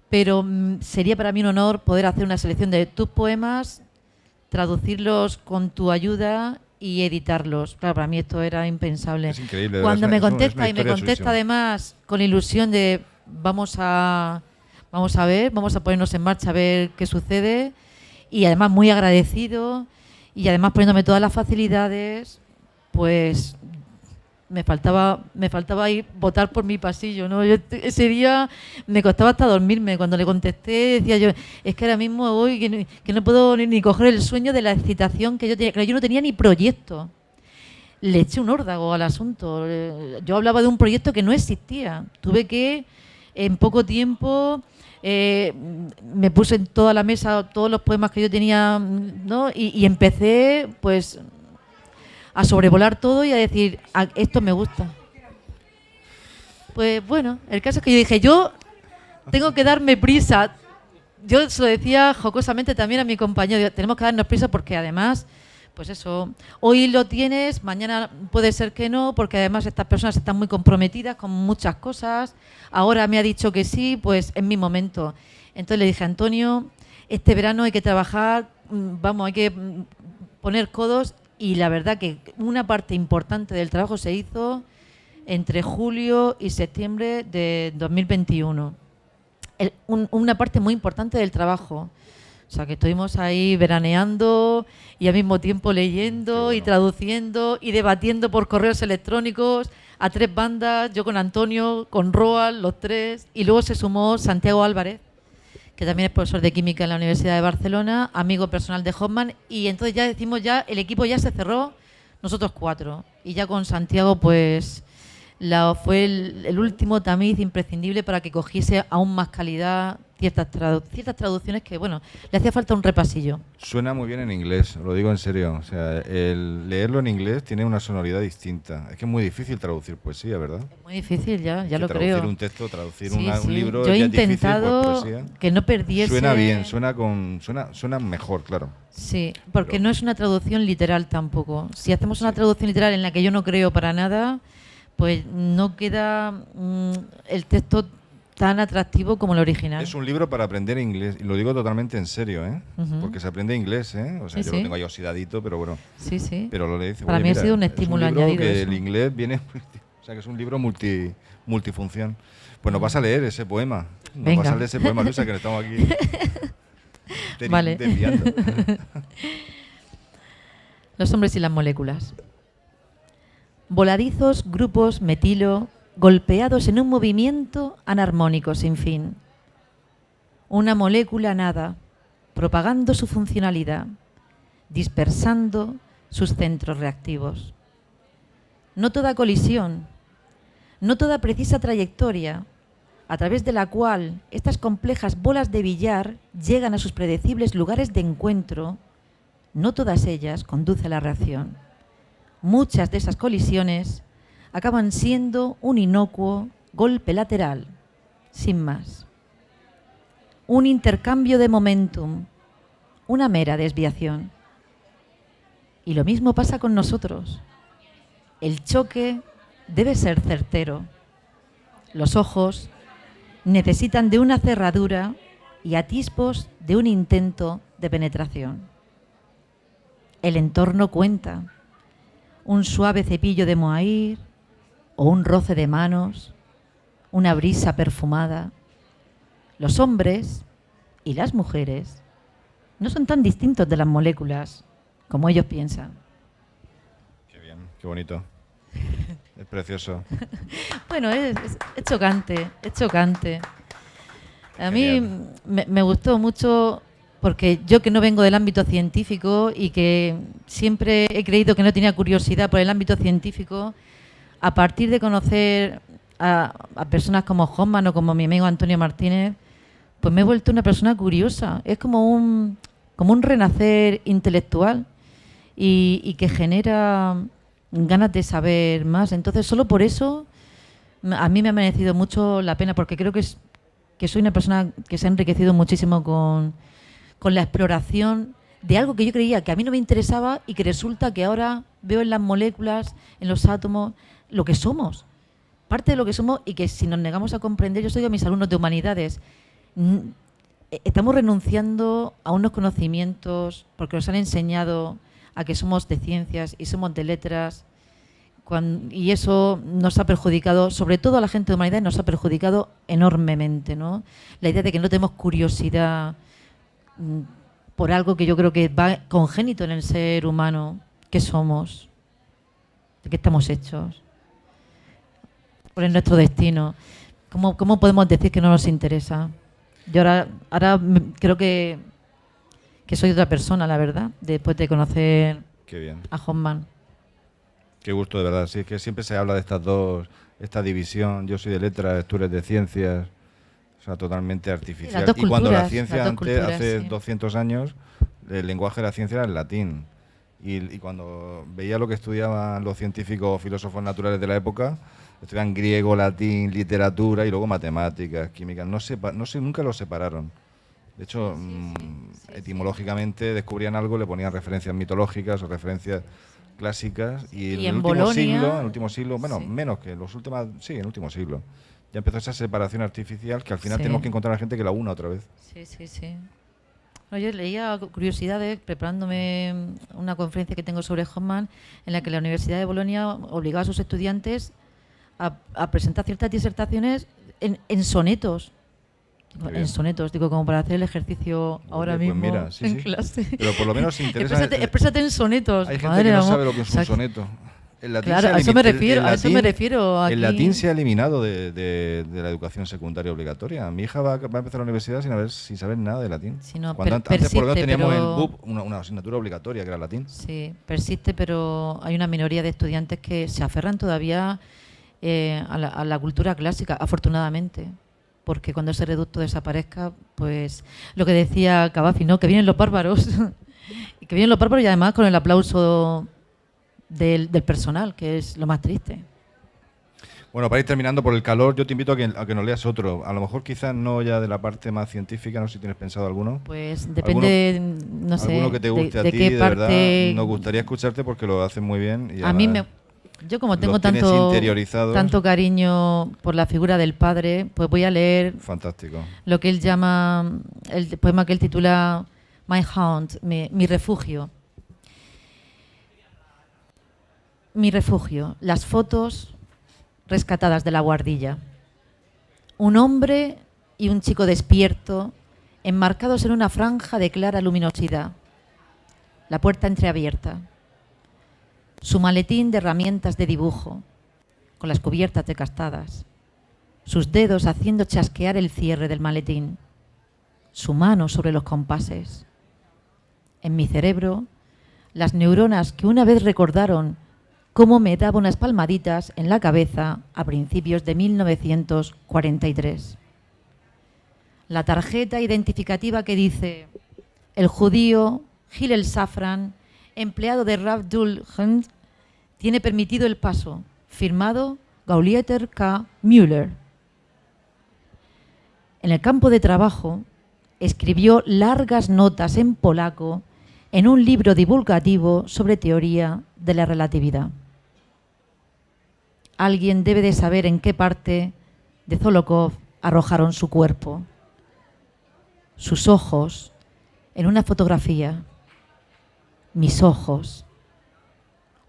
pero sería para mí un honor poder hacer una selección de tus poemas, traducirlos con tu ayuda y editarlos. Claro, para mí esto era impensable. Es increíble. Cuando me es una contesta, y me historia contesta chulísima. además con la ilusión de vamos a ver, vamos a ponernos en marcha a ver qué sucede, y además muy agradecido, y además poniéndome todas las facilidades, pues me faltaba ir votar por mi pasillo, ¿no? Yo ese día me costaba hasta dormirme. Cuando le contesté decía yo, es que ahora mismo voy que no puedo ni coger el sueño de la excitación que yo tenía. Claro, yo no tenía ni proyecto. le eché un órdago al asunto. Yo hablaba de un proyecto que no existía. Tuve que, en poco tiempo, me puse en toda la mesa todos los poemas que yo tenía, ¿no? Y empecé, pues, a sobrevolar todo y a decir, esto me gusta. Pues bueno, el caso es que yo dije, yo tengo que darme prisa. Yo se lo decía jocosamente también a mi compañero, digo, tenemos que darnos prisa porque además, pues eso, hoy lo tienes, mañana puede ser que no, porque además estas personas están muy comprometidas con muchas cosas. Ahora me ha dicho que sí, pues es mi momento. Entonces le dije, Antonio, este verano hay que trabajar, vamos, hay que poner codos, y la verdad que una parte importante del trabajo se hizo entre julio y septiembre de 2021. Una parte muy importante del trabajo. O sea, que estuvimos ahí veraneando y al mismo tiempo leyendo y traduciendo y debatiendo por correos electrónicos a 3 bandas, yo con Antonio, con Roald, los 3, y luego se sumó Santiago Álvarez, que también es profesor de química en la Universidad de Barcelona, amigo personal de Hoffman, y entonces ya decimos, ya el equipo ya se cerró, nosotros 4, y ya con Santiago pues fue el último tamiz imprescindible para que cogiese aún más calidad ciertas traducciones que, bueno, le hacía falta un repasillo. Suena muy bien en inglés, lo digo en serio. O sea, el leerlo en inglés tiene una sonoridad distinta. Es que es muy difícil traducir poesía, ¿verdad? Es muy difícil, ya lo creo. Traducir un texto, traducir sí, un libro. Yo he ya es intentado difícil, pues, que no perdiese. Suena bien, suena mejor, claro. Sí, porque no es una traducción literal tampoco. Si hacemos una traducción literal en la que yo no creo para nada, pues no queda el texto tan atractivo como el original. Es un libro para aprender inglés, y lo digo totalmente en serio, ¿eh? Porque se aprende inglés, ¿eh? O sea, yo lo tengo ahí oxidadito, pero bueno. Sí, sí. Pero lo le dice, para mí ha sido un estímulo añadido. Que el inglés viene, o sea, que es un libro multifunción. Pues nos vas a leer ese poema. Nos vas a leer ese poema, Luisa, que le estamos aquí desviando. Los hombres y las moléculas. Voladizos grupos metilo golpeados en un movimiento anarmónico sin fin. Una molécula nada, propagando su funcionalidad, dispersando sus centros reactivos. No toda colisión, no toda precisa trayectoria, a través de la cual estas complejas bolas de billar llegan a sus predecibles lugares de encuentro, no todas ellas conduce a la reacción. Muchas de esas colisiones acaban siendo un inocuo golpe lateral, sin más. Un intercambio de momentum, una mera desviación. Y lo mismo pasa con nosotros. El choque debe ser certero. Los ojos necesitan de una cerradura y atisbos de un intento de penetración. El entorno cuenta. Un suave cepillo de mohair, o un roce de manos, una brisa perfumada. Los hombres y las mujeres no son tan distintos de las moléculas como ellos piensan. Qué bien, qué bonito. Es precioso. Bueno, es chocante, es chocante. A mí me gustó mucho porque yo, que no vengo del ámbito científico y que siempre he creído que no tenía curiosidad por el ámbito científico, a partir de conocer a personas como Hoffman o como mi amigo Antonio Martínez, pues me he vuelto una persona curiosa. Es como un renacer intelectual y que genera ganas de saber más. Entonces, solo por eso a mí me ha merecido mucho la pena, porque creo que soy una persona que se ha enriquecido muchísimo con la exploración de algo que yo creía que a mí no me interesaba y que resulta que ahora veo en las moléculas, en los átomos, lo que somos, parte de lo que somos, y que si nos negamos a comprender, yo soy a mis alumnos de humanidades, estamos renunciando a unos conocimientos porque nos han enseñado a que somos de ciencias y somos de letras, y eso nos ha perjudicado, sobre todo a la gente de humanidades, nos ha perjudicado enormemente, ¿no? La idea de que no tenemos curiosidad por algo que yo creo que va congénito en el ser humano. ¿Qué somos? ¿De qué estamos hechos? ¿Cuál es nuestro destino? ¿Cómo podemos decir que no nos interesa? Yo ahora creo que soy otra persona, la verdad, después de conocer Qué bien. a Hoffman. Qué gusto, de verdad. Sí, es que siempre se habla de estas dos, esta división. Yo soy de letras, tú eres de ciencias. O sea, totalmente artificial. Las dos Y cuando la culturas, ciencia las dos antes, culturas, hace sí. 200 años, el lenguaje de la ciencia era el latín. Y cuando veía lo que estudiaban los científicos o filósofos naturales de la época, estudiaban griego, latín, literatura y luego matemáticas, químicas. No sé, nunca los separaron. De hecho, etimológicamente descubrían algo, le ponían referencias mitológicas o referencias clásicas. Y Y en el en último Bolonia, siglo, bueno, sí. menos que en los últimos, sí, en el último siglo, ya empezó esa separación artificial que al final Sí. tenemos que encontrar a gente que la una otra vez. Sí, sí, sí. No, yo leía curiosidades preparándome una conferencia que tengo sobre Hoffman, en la que la Universidad de Bolonia obligaba a sus estudiantes a presentar ciertas disertaciones en sonetos. Qué bien. En sonetos, digo, como para hacer el ejercicio ahora Oye, pues mismo mira, sí, en sí. clase. Pero por lo menos se interesa. Exprésate en sonetos. Hay gente madre que no amor. sabe lo que es O sea, un soneto. El latín claro, se ha a eso me elimi- el- refiero, el a eso me latín- refiero aquí. El latín se ha eliminado de la educación secundaria obligatoria. Mi hija va a empezar la universidad sin saber nada de latín. Sí, no, Cuando antes por lo menos persiste, teníamos el pero- BUP, una asignatura obligatoria que era latín. Sí, persiste, pero hay una minoría de estudiantes que se aferran todavía a la cultura clásica, afortunadamente. Porque cuando ese reducto desaparezca, pues lo que decía Cavafy, ¿no? Que vienen los bárbaros. Y que vienen los bárbaros y además con el aplauso del personal, que es lo más triste. Bueno, para ir terminando por el calor, yo te invito a que nos leas otro. A lo mejor quizás no ya de la parte más científica, no sé si tienes pensado alguno. Pues depende, no sé, Alguno que te guste a de ti, qué de parte. verdad. Nos gustaría escucharte porque lo haces muy bien. Y A mí además yo como tengo los tienes interiorizados. tanto cariño por la figura del padre, pues voy a leer Fantástico. lo que él llama, el poema que él titula My Haunt, mi refugio. Mi refugio, las fotos rescatadas de la guardilla. Un hombre y un chico despierto, enmarcados en una franja de clara luminosidad. La puerta entreabierta. Su maletín de herramientas de dibujo, con las cubiertas desgastadas. Sus dedos haciendo chasquear el cierre del maletín. Su mano sobre los compases. En mi cerebro, las neuronas que una vez recordaron cómo me daba unas palmaditas en la cabeza a principios de 1943. La tarjeta identificativa que dice el judío Hillel Safran, empleado de Rav Dul Hunt, tiene permitido el paso, firmado Gaulieter K. Müller. En el campo de trabajo, escribió largas notas en polaco en un libro divulgativo sobre teoría de la relatividad. Alguien debe de saber en qué parte de Zolokov arrojaron su cuerpo, sus ojos, en una fotografía, mis ojos,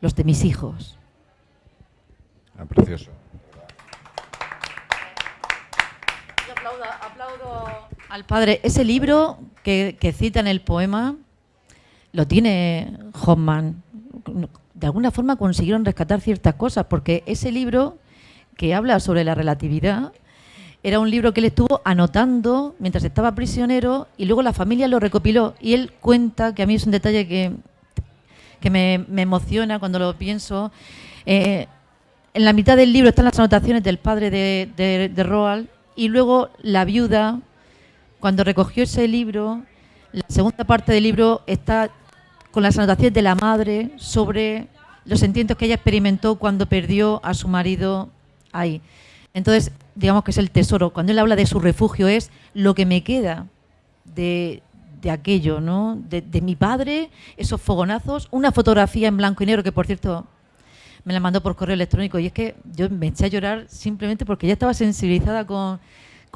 los de mis hijos. Ah, precioso. Yo aplaudo al padre. Ese libro que cita en el poema lo tiene Hoffman. De alguna forma consiguieron rescatar ciertas cosas, porque ese libro que habla sobre la relatividad era un libro que él estuvo anotando mientras estaba prisionero y luego la familia lo recopiló. Y él cuenta, que a mí es un detalle que me emociona cuando lo pienso, en la mitad del libro están las anotaciones del padre de Roald, y luego la viuda, cuando recogió ese libro, la segunda parte del libro está con las anotaciones de la madre sobre los sentimientos que ella experimentó cuando perdió a su marido ahí. Entonces, digamos que es el tesoro. Cuando él habla de su refugio, es lo que me queda de aquello, ¿no? De mi padre, esos fogonazos, una fotografía en blanco y negro que, por cierto, me la mandó por correo electrónico, y es que yo me eché a llorar simplemente porque ya estaba sensibilizada con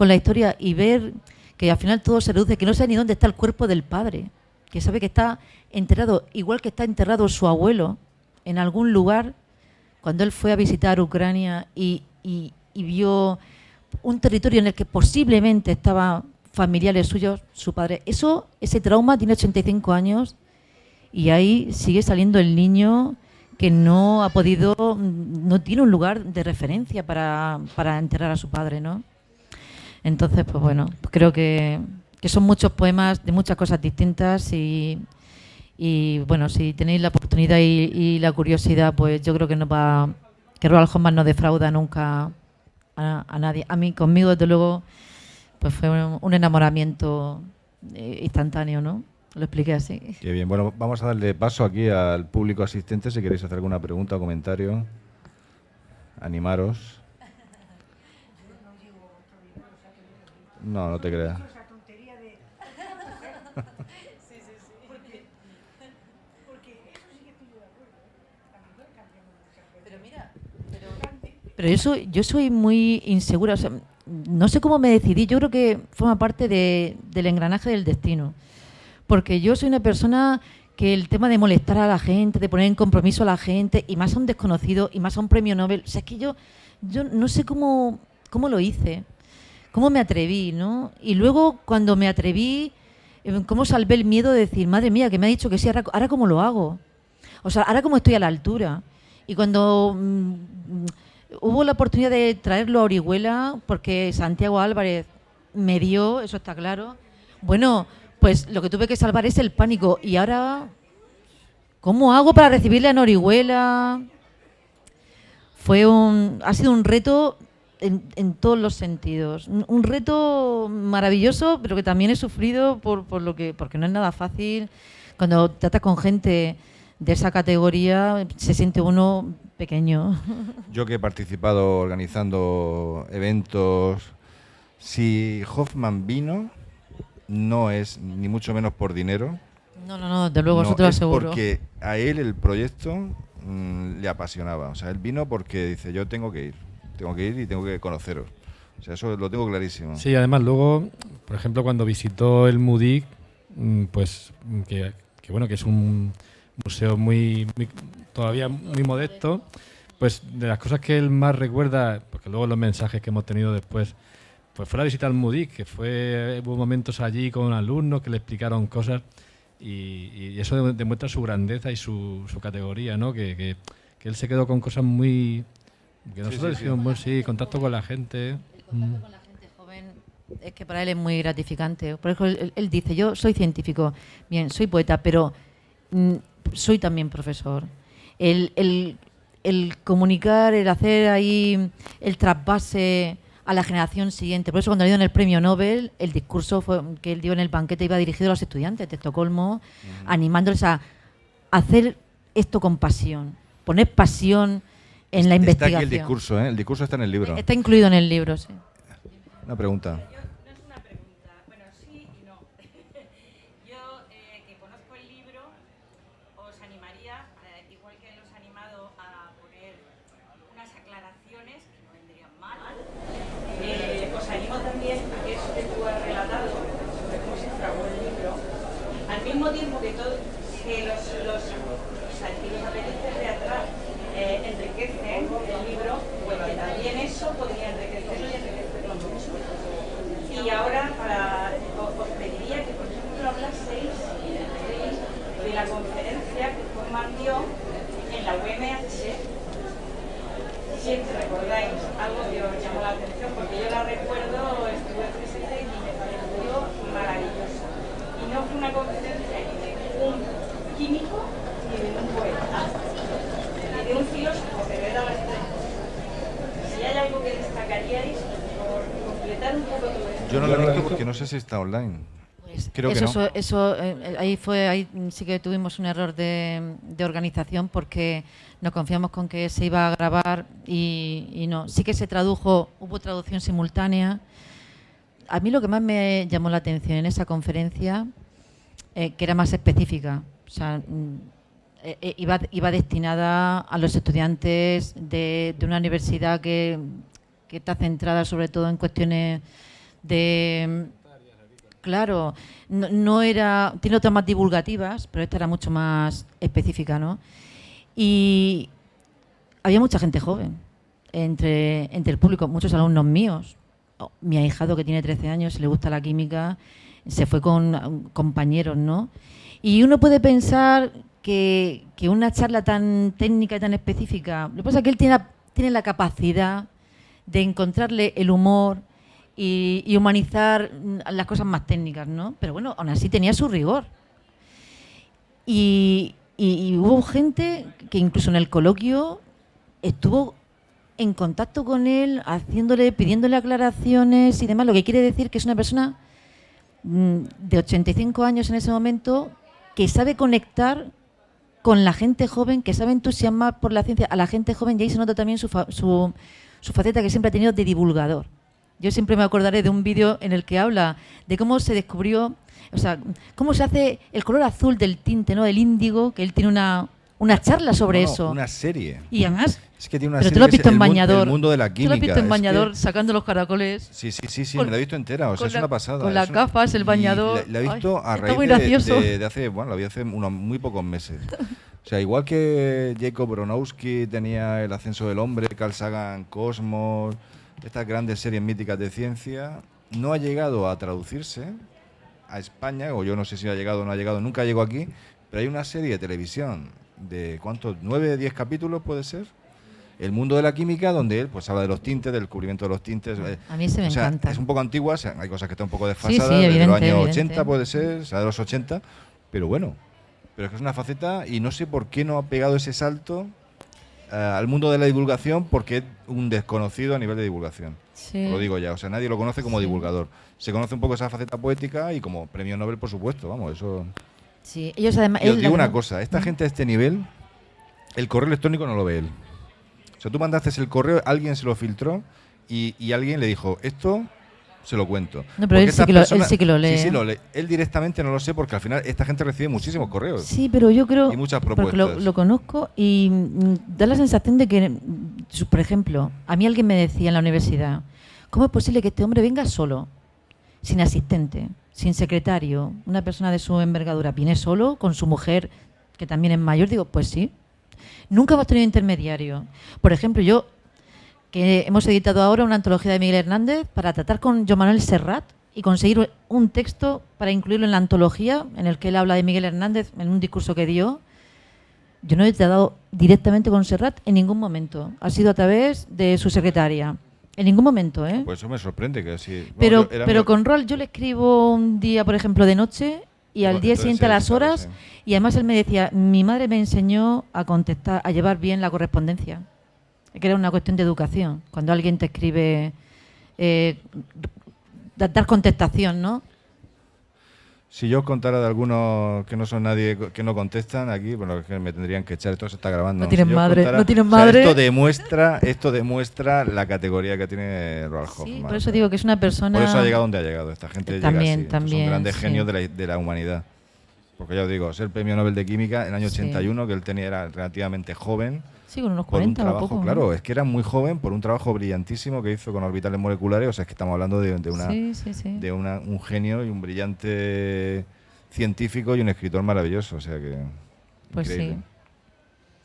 la historia, y ver que al final todo se reduce, que no sé ni dónde está el cuerpo del padre, que sabe que está enterrado, igual que está enterrado su abuelo, en algún lugar, cuando él fue a visitar Ucrania y vio un territorio en el que posiblemente estaban familiares suyos, su padre. Ese trauma tiene 85 años y ahí sigue saliendo el niño que no ha podido, no tiene un lugar de referencia para enterrar a su padre, ¿no? Entonces, pues bueno, creo que son muchos poemas de muchas cosas distintas y Y bueno, si tenéis la oportunidad y la curiosidad, pues yo creo que que Roald Hoffman no defrauda nunca a nadie. A mí, conmigo, desde luego, pues fue un enamoramiento instantáneo, ¿no? Lo expliqué así. Qué bien. Bueno, vamos a darle paso aquí al público asistente si queréis hacer alguna pregunta o comentario. Animaros. No, no te creas. Pero eso, yo soy muy insegura. O sea, no sé cómo me decidí. Yo creo que forma parte del engranaje del destino. Porque yo soy una persona que el tema de molestar a la gente, de poner en compromiso a la gente, y más a un desconocido, y más a un premio Nobel. O sea, es que yo no sé cómo lo hice, cómo me atreví, ¿no? Y luego, cuando me atreví, cómo salvé el miedo de decir, madre mía, que me ha dicho que sí, ahora cómo lo hago. O sea, ahora cómo estoy a la altura. Y cuando hubo la oportunidad de traerlo a Orihuela, porque Santiago Álvarez me dio, eso está claro, bueno, pues lo que tuve que salvar es el pánico. Y ahora, ¿cómo hago para recibirle en Orihuela? Ha sido un reto en todos los sentidos. Un reto maravilloso, pero que también he sufrido porque no es nada fácil. Cuando tratas con gente de esa categoría, se siente uno pequeño. Yo que he participado organizando eventos, si Hoffman vino, no es ni mucho menos por dinero. No, de luego, No, eso te lo es aseguro. porque a él el proyecto le apasionaba. O sea, él vino porque dice, yo tengo que ir y tengo que conoceros. O sea, eso lo tengo clarísimo. Sí, además luego, por ejemplo, cuando visitó el MUDIC, pues que bueno, que es un museo todavía muy modesto, pues de las cosas que él más recuerda, porque luego los mensajes que hemos tenido después, pues fue la visita al MUDIC, que hubo momentos allí con alumnos que le explicaron cosas y eso demuestra su grandeza y su categoría, ¿no? Que él se quedó con cosas muy... que nosotros decimos, bueno, sí, contacto con la gente. El contacto con la gente joven es que para él es muy gratificante. Por ejemplo, él dice, yo soy científico, bien, soy poeta, pero soy también profesor. El comunicar, el hacer ahí el trasvase a la generación siguiente. Por eso cuando le dieron el premio Nobel, el discurso que él dio en el banquete iba dirigido a los estudiantes de Estocolmo, animándoles a hacer esto con pasión, poner pasión en la investigación. Está aquí el discurso, ¿eh? El discurso está en el libro. Está incluido en el libro, sí. Una pregunta. No es una pregunta, bueno, sí y no. Yo, que conozco el libro, os animaría, igual que los he animado a poner unas aclaraciones, que no vendrían mal, os animo también a que eso que tú has relatado sobre cómo se fraguó el libro, al mismo tiempo que los antiguos apéndices de atrás enriquecen el libro, pues que también eso podría enriquecerlo y enriquecerlo mucho. Y ahora os pediría que, por ejemplo, hablaseis de la conferencia que Hoffman dio en la UMH. Si recordáis algo que os llamó la atención, porque yo la recuerdo, estuve presente y me pareció maravillosa. Y no fue una conferencia ni de un químico ni de un poeta, ni de un filósofo que ve a las tres. Si hay algo que destacaríais por completar un poco todo esto. Yo no lo he visto porque no sé si está online. Pues Creo que no. Ahí sí que tuvimos un error de organización porque nos confiamos con que se iba a grabar y no. Sí que se tradujo, hubo traducción simultánea. A mí lo que más me llamó la atención en esa conferencia, que era más específica, o sea, iba destinada a los estudiantes de una universidad que está centrada sobre todo en cuestiones de... Claro, no era, tiene otras más divulgativas, pero esta era mucho más específica, ¿no? Y había mucha gente joven entre el público, muchos alumnos míos. Mi ahijado, que tiene 13 años, si le gusta la química, se fue con compañeros, ¿no? Y uno puede pensar que una charla tan técnica y tan específica, lo que pasa es que él tiene la capacidad de encontrarle el humor y humanizar las cosas más técnicas, ¿no? Pero bueno, aún así tenía su rigor. Y hubo gente que incluso en el coloquio estuvo en contacto con él, pidiéndole aclaraciones y demás, lo que quiere decir que es una persona de 85 años en ese momento que sabe conectar con la gente joven, que sabe entusiasmar por la ciencia a la gente joven, y ahí se nota también su faceta que siempre ha tenido de divulgador. Yo siempre me acordaré de un vídeo en el que habla de cómo se descubrió, o sea, cómo se hace el color azul del tinte, ¿no? El índigo, que él tiene una charla sobre eso. Una serie. Y además, Es que tiene una pero serie tú lo has que es visto en Bañador. El mundo de la Tú química. lo has visto en Es Bañador que- sacando los caracoles. Sí, Con- me la he visto entera, o sea, con es la- una pasada. con las es una- gafas, el y bañador. La he visto Ay, a está raíz muy gracioso. de hace, bueno, la vi hace unos muy pocos meses. O sea, igual que Jacob Bronowski tenía El ascenso del hombre, Carl Sagan, Cosmos, estas grandes series míticas de ciencia, no ha llegado a traducirse a España, o yo no sé si ha llegado o no ha llegado, nunca llegó aquí, pero hay una serie de televisión de, ¿cuántos? 9, 10 capítulos puede ser. El mundo de la química, donde él pues habla de los tintes, del descubrimiento de los tintes. A mí se me O sea, encanta. es un poco antigua, o sea, hay cosas que están un poco Sí, desfasadas, sí, desde los evidente, años evidente. 80 puede ser, o sea, de los 80, pero bueno. Pero es que es una faceta y no sé por qué no ha pegado ese salto al mundo de la divulgación, porque es un desconocido a nivel de divulgación. Sí. Lo digo ya, o sea, nadie lo conoce como Sí. divulgador. Se conoce un poco esa faceta poética y como premio Nobel, por supuesto, vamos, eso... Sí, ellos además... Y os él, digo una además- cosa, esta gente a este nivel, el correo electrónico no lo ve él. O sea, tú mandaste el correo, alguien se lo filtró y alguien le dijo, esto se lo cuento. No, pero Porque él sí estas que lo- él personas- sí que lo lee, Sí, ¿eh? lo lee. Él directamente no lo sé porque al final esta gente recibe muchísimos correos. Sí, pero yo creo... Y muchas porque propuestas. lo conozco y da la sensación de que, por ejemplo, a mí alguien me decía en la universidad, ¿cómo es posible que este hombre venga solo, sin asistente, sin secretario, una persona de su envergadura, viene solo con su mujer, que también es mayor? Digo, pues sí. Nunca hemos tenido intermediario. Por ejemplo, yo, que hemos editado ahora una antología de Miguel Hernández para tratar con Joan Manuel Serrat y conseguir un texto para incluirlo en la antología en el que él habla de Miguel Hernández en un discurso que dio. Yo no he tratado directamente con Serrat en ningún momento. Ha sido a través de su secretaria. En ningún momento, ¿eh? Pues eso me sorprende que así... vamos, Pero, yo- era pero mi- con Rol yo le escribo un día, por ejemplo, de noche y al Bueno, día entonces siguiente a sí, las claro, horas, sí. y además él me decía, mi madre me enseñó a contestar, a llevar bien la correspondencia, que era una cuestión de educación. Cuando alguien te escribe, dar contestación, ¿no? Si yo os contara de algunos que no son nadie, que no contestan aquí, bueno, es que me tendrían que echar, esto se está grabando. No tienen Si yo os madre, contara- no tienen o sea, madre. Esto demuestra la categoría que tiene Roald Sí, Hoffman. por eso digo que es una persona... Por eso ha llegado donde ha llegado. Esta gente llega También, así. Estos también, son grandes sí. genios de la humanidad. Porque ya os digo, ser premio Nobel de Química en el año Sí. 81, que él era relativamente joven, Sí, con unos por un 40 o trabajo, poco. ¿no? claro, es que era muy joven por un trabajo brillantísimo que hizo con orbitales moleculares. O sea, es que estamos hablando de una, Sí, sí, sí. de un genio y un brillante científico y un escritor maravilloso. O sea que. Pues increíble. sí.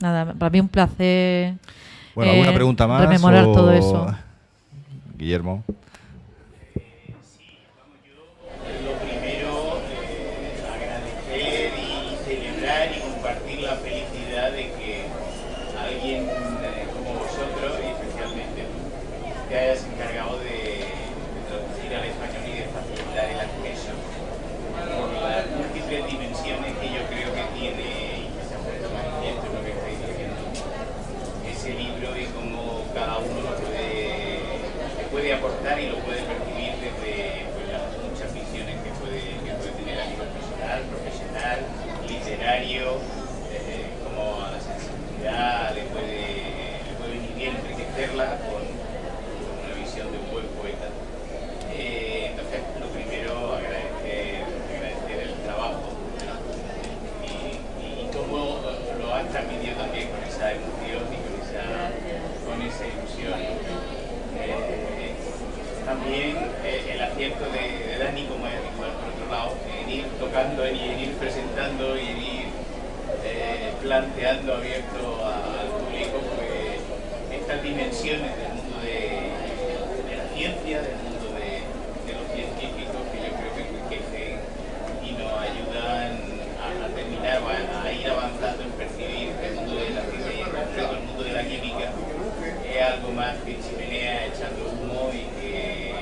Nada, para mí un placer Bueno, ¿alguna pregunta más? rememorar o- todo eso. Guillermo. Lo primero, agradecer y celebrar y compartir la felicidad de que alguien como vosotros, y especialmente tú, te hayas encargado de traducir al español y de facilitar el acceso por las múltiples dimensiones que yo creo que tiene y que se ha puesto de manifiesto en lo que estáis diciendo ese libro y cómo cada uno le puede aportar y lo puede percibir desde pues, las muchas visiones que puede tener a nivel personal, profesional, literario, como a la sensibilidad le puede venir bien enriquecerla con una visión de un buen poeta. Entonces, lo primero, agradecer el trabajo y cómo lo has transmitido también con esa emoción y con esa ilusión. También el acierto de Dani, como es igual por otro lado, en ir tocando y en ir presentando y en ir planteando abierto al público pues, estas dimensiones del mundo de la ciencia, del mundo de los científicos que yo creo que enriquecen y nos ayudan a terminar o a ir avanzando en percibir que el mundo de la ciencia y en concreto el mundo de la química es algo más que chimenea echando humo y que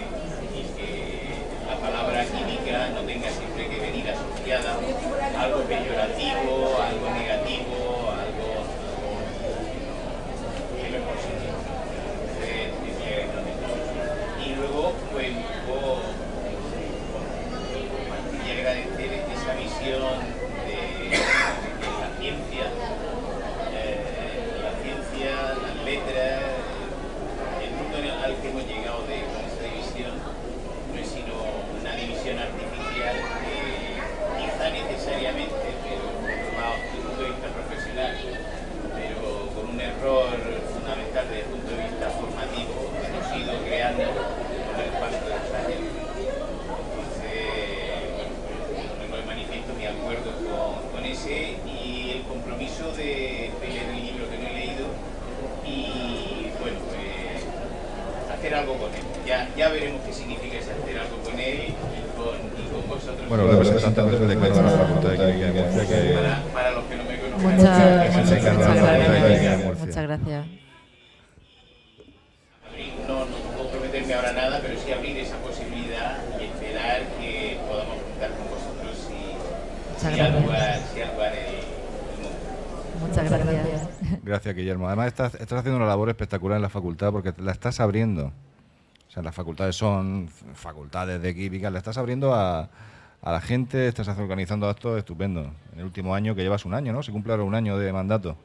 la palabra química no tenga siempre que venir asociada a algo peyorativo, ese y el compromiso de leer el libro que no he leído y, bueno, hacer algo con él. Ya veremos qué significa ese hacer algo con él y con vosotros. Bueno, representantes del decano de la Facultad de Química de Murcia, que para los que no me conocen. Muchas gracias. No comprometerme ahora nada, pero sí abrir esa posibilidad y esperar que podamos contar con vosotros si al lugar el mundo. Muchas gracias. Gracias, Guillermo. Además, estás haciendo una labor espectacular en la facultad porque la estás abriendo. O sea, las facultades son facultades de química, la estás abriendo a la gente, estás organizando actos estupendos. En el último año, que llevas un año, ¿no? Se cumple ahora un año de mandato.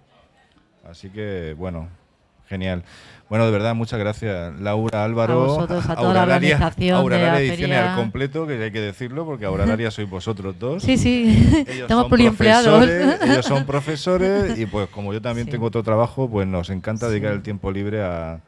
Así que, bueno, genial. Bueno, de verdad, muchas gracias, Laura, Álvaro. A vosotros, a toda la organización Auralaria de la Ediciones feria. al completo, que hay que decirlo, porque Auralaria sois vosotros dos. Sí, sí, Ellos estamos son poliempleados. ellos son profesores y pues como yo también Sí. tengo otro trabajo, pues nos encanta Sí. dedicar el tiempo libre a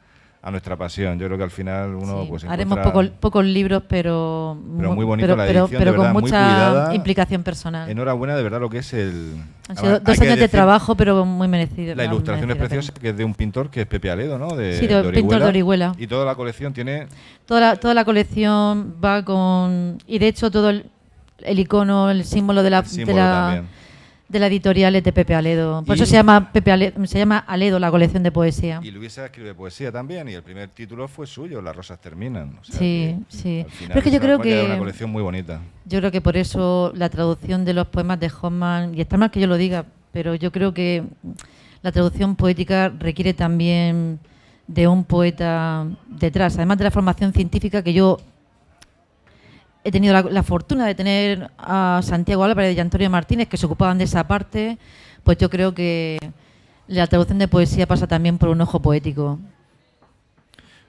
nuestra pasión. Yo creo que al final uno Sí, pues haremos encuentra... pocos libros, pero muy bonito la edición, de pero verdad, con muy mucha cuidada. implicación personal. Enhorabuena de verdad lo que es el... Han sido Además, 2 hay que años de decir, trabajo, pero muy merecido. La ilustración es merecido preciosa, que es de un pintor que es Pepe Aledo, ¿no? Sí, de un pintor de Orihuela. Y toda la colección tiene... Toda la colección va con... Y de hecho todo el icono, el símbolo de la, el símbolo también. de la editorial es de Pepe Aledo. Por Y- eso se llama se llama Aledo, la colección de poesía. Y Luisa escribe poesía también y el primer título fue suyo, Las rosas terminan. O sea Sí, que, sí. al final Pero es que yo creo va a quedar que... una colección muy bonita. Yo creo que por eso la traducción de los poemas de Hoffmann, y está mal que yo lo diga, pero yo creo que la traducción poética requiere también de un poeta detrás, además de la formación científica que yo he tenido la fortuna de tener a Santiago Álvarez y Antonio Martínez que se ocupaban de esa parte, pues yo creo que la traducción de poesía pasa también por un ojo poético.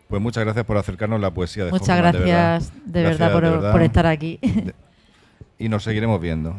Pues muchas gracias por acercarnos la poesía de Muchas Hoffmann, gracias de verdad, Gracias, por estar aquí. Y nos seguiremos viendo.